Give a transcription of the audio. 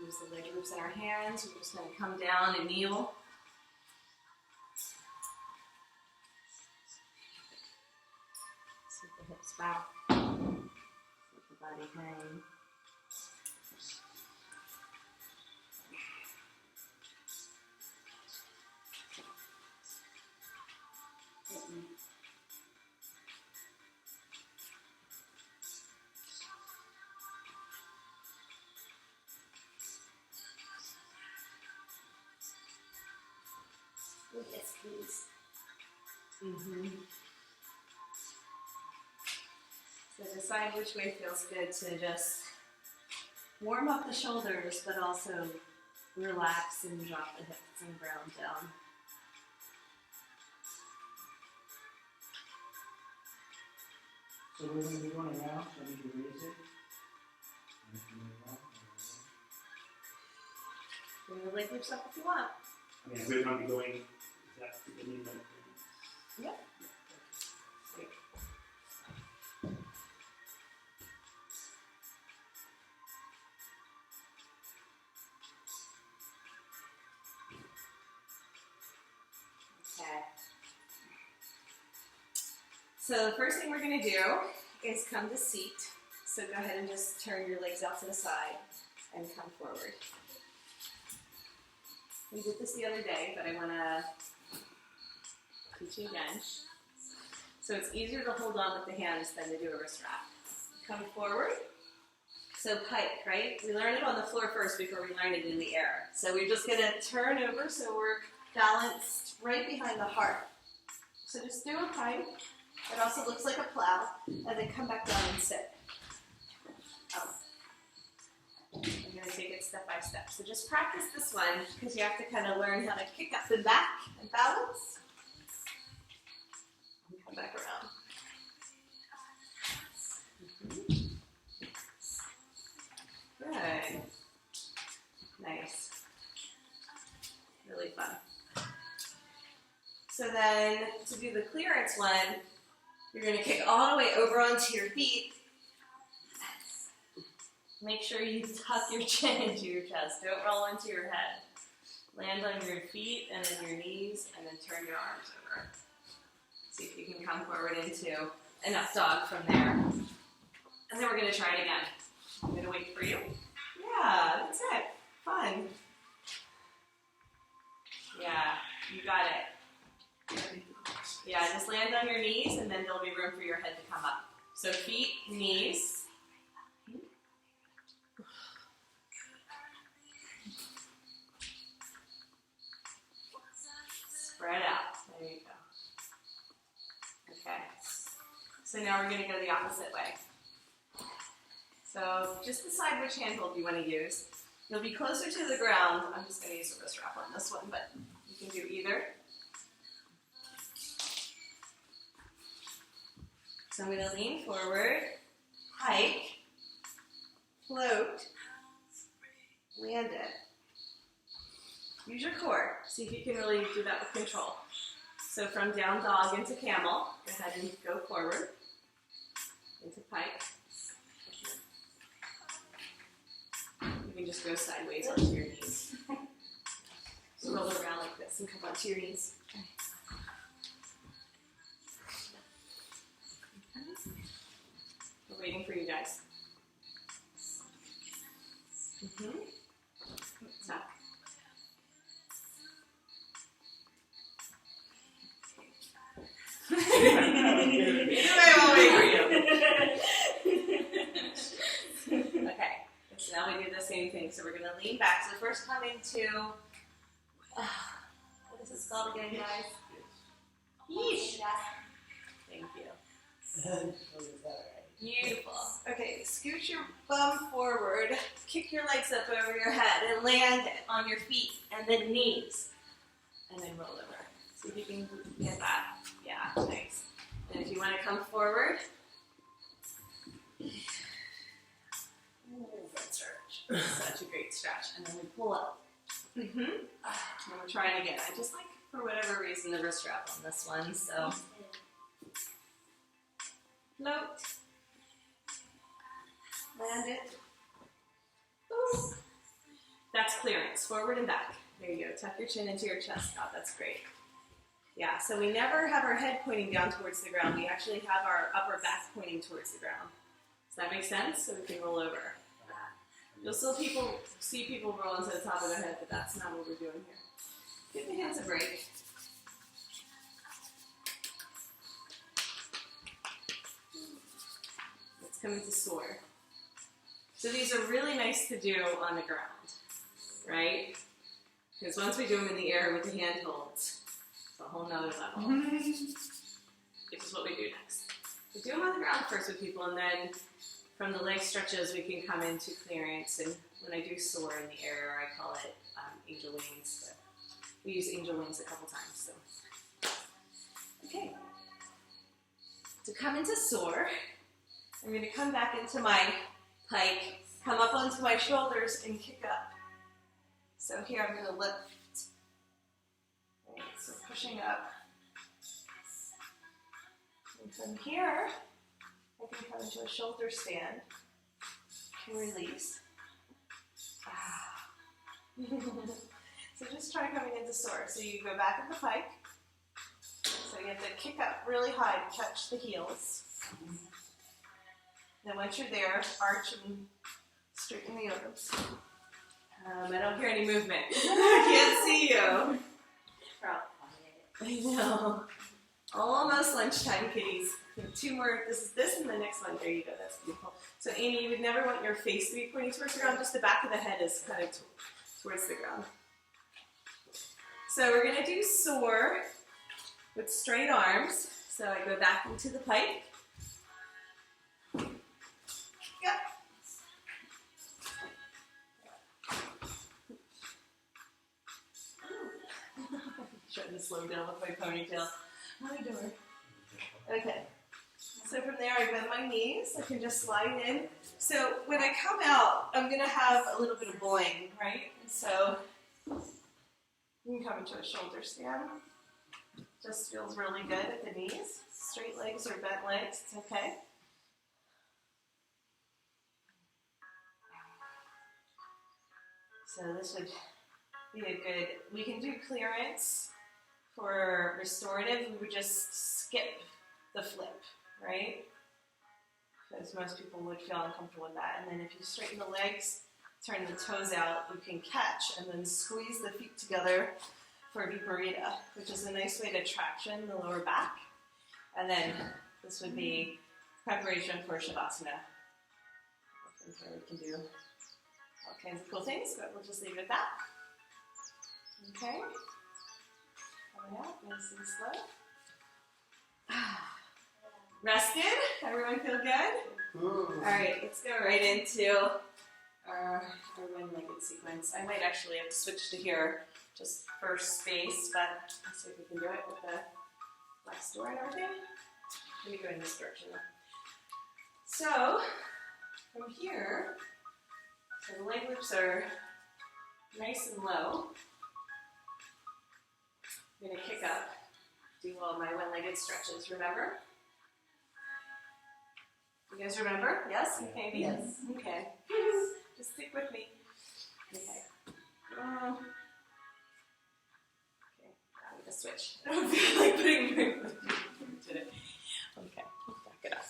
Use the leg loops in our hands. We're just going to come down and kneel. Keep the hips back. Keep the body hang. Yes, please. So decide which way feels good to just warm up the shoulders, but also relax and drop the hips and ground down. So we're going to be going around, so I need to raise it. Bring the leg loops up if you want. I mean, we're going to be going, is that the beginning of the Yep. Great. Okay. So the first thing we're going to do is come to seat. So go ahead and just turn your legs out to the side and come forward. We did this the other day, but I want to teach you again. So it's easier to hold on with the hands than to do a wrist wrap. Come forward. So pike, right? We learned it on the floor first before we learned it in the air. So we're just going to turn over so we're balanced right behind the heart. So just do a pike. It also looks like a plow. And then come back down and sit. Oh. I'm going to take it step by step. So just practice this one because you have to kind of learn how to kick up and back and balance. And come back around. Good. Nice. Really fun. So then to do the clearance one, you're going to kick all the way over onto your feet. Make sure you tuck your chin into your chest. Don't roll into your head. Land on your feet and then your knees and then turn your arms over. See if you can come forward into an up dog from there. And then we're going to try it again. I'm going to wait for you. Yeah, that's it. Fun. Yeah, you got it. Yeah, just land on your knees and then there'll be room for your head to come up. So feet, knees. Spread out. There you go. Okay. So now we're going to go the opposite way. So just decide which hand hold you want to use. You'll be closer to the ground. I'm just going to use a wrist wrap on this one, but you can do either. So I'm going to lean forward, hike, float, land it. Use your core. See if you can really do that with control. So from down dog into camel, go ahead and go forward into pike. You can just go sideways onto your knees. So roll around like this and come onto your knees. We're waiting for you guys. Stop. Either way, I'll wait for you. Okay, so now we do the same thing. So we're going to lean back. So first come into, what is this called again, guys? Yeesh. Thank you. Beautiful. Okay, scoot your bum forward, kick your legs up over your head, and land it on your feet, and then knees. And then roll over. See if you can get that. Yeah, nice. And if you want to come forward, good stretch. Such a great stretch. And then we pull up. And we're trying again. I just like, for whatever reason, the wrist wrap on this one, so. Float. Land it. Boom. That's clearance, forward and back. There you go, tuck your chin into your chest, Scott, that's great. Yeah, so we never have our head pointing down towards the ground. We actually have our upper back pointing towards the ground. Does that make sense? So we can roll over. You'll still see people roll into the top of their head, but that's not what we're doing here. Give the hands a break. Let's come into soar. So these are really nice to do on the ground, right? Because once we do them in the air with the hand holds, it's a whole nother level. Which is what we do next. We do them on the ground first with people, and then from the leg stretches we can come into clearance. And when I do soar in the air, I call it angel wings. But we use angel wings a couple times. So, okay. To come into soar, I'm going to come back into my pike, come up onto my shoulders, and kick up. So here I'm going to lift. Right, so pushing up. And from here, I can come into a shoulder stand. Can release. So just try coming into soar. So you go back in the pike. So you have to kick up really high to catch the heels. Then once you're there, arch and straighten the arms. I don't hear any movement. I can't see you. I know. Almost lunchtime, kitties. Two more. This is this and the next one. There you go. That's beautiful. So Amy, you would never want your face to be pointing towards the ground. Just the back of the head is kind of towards the ground. So we're going to do soar with straight arms. So I go back into the pike. Yep. Trying to slow down with my ponytail. How do I do it? Okay. So from there, I bend my knees. I can just slide in. So when I come out, I'm going to have a little bit of bling, right? And so you can come into a shoulder stand. Just feels really good at the knees. Straight legs or bent legs, it's okay. So this would be a good, we can do clearance. For restorative, we would just skip the flip, right? Because most people would feel uncomfortable with that. And then if you straighten the legs, turn the toes out, you can catch and then squeeze the feet together for a viparita, which is a nice way to traction the lower back. And then this would be preparation for Shavasana. From here we can do all kinds of cool things, but we'll just leave it at that. Okay. Coming out, nice and slow. Rested? Everyone feel good? All right, let's go right into our one-legged sequence. I might actually have to switch to here just for space, but let's see if we can do it with the glass door and everything. Let me go in this direction though. So, from here, so the leg loops are nice and low. I'm going to kick up, do all my one-legged stretches, remember? You guys remember? Yes? Okay, yes. Okay. Just stick with me. Okay. Okay, I'm going to switch. I don't feel like putting my foot today. Okay, back it up.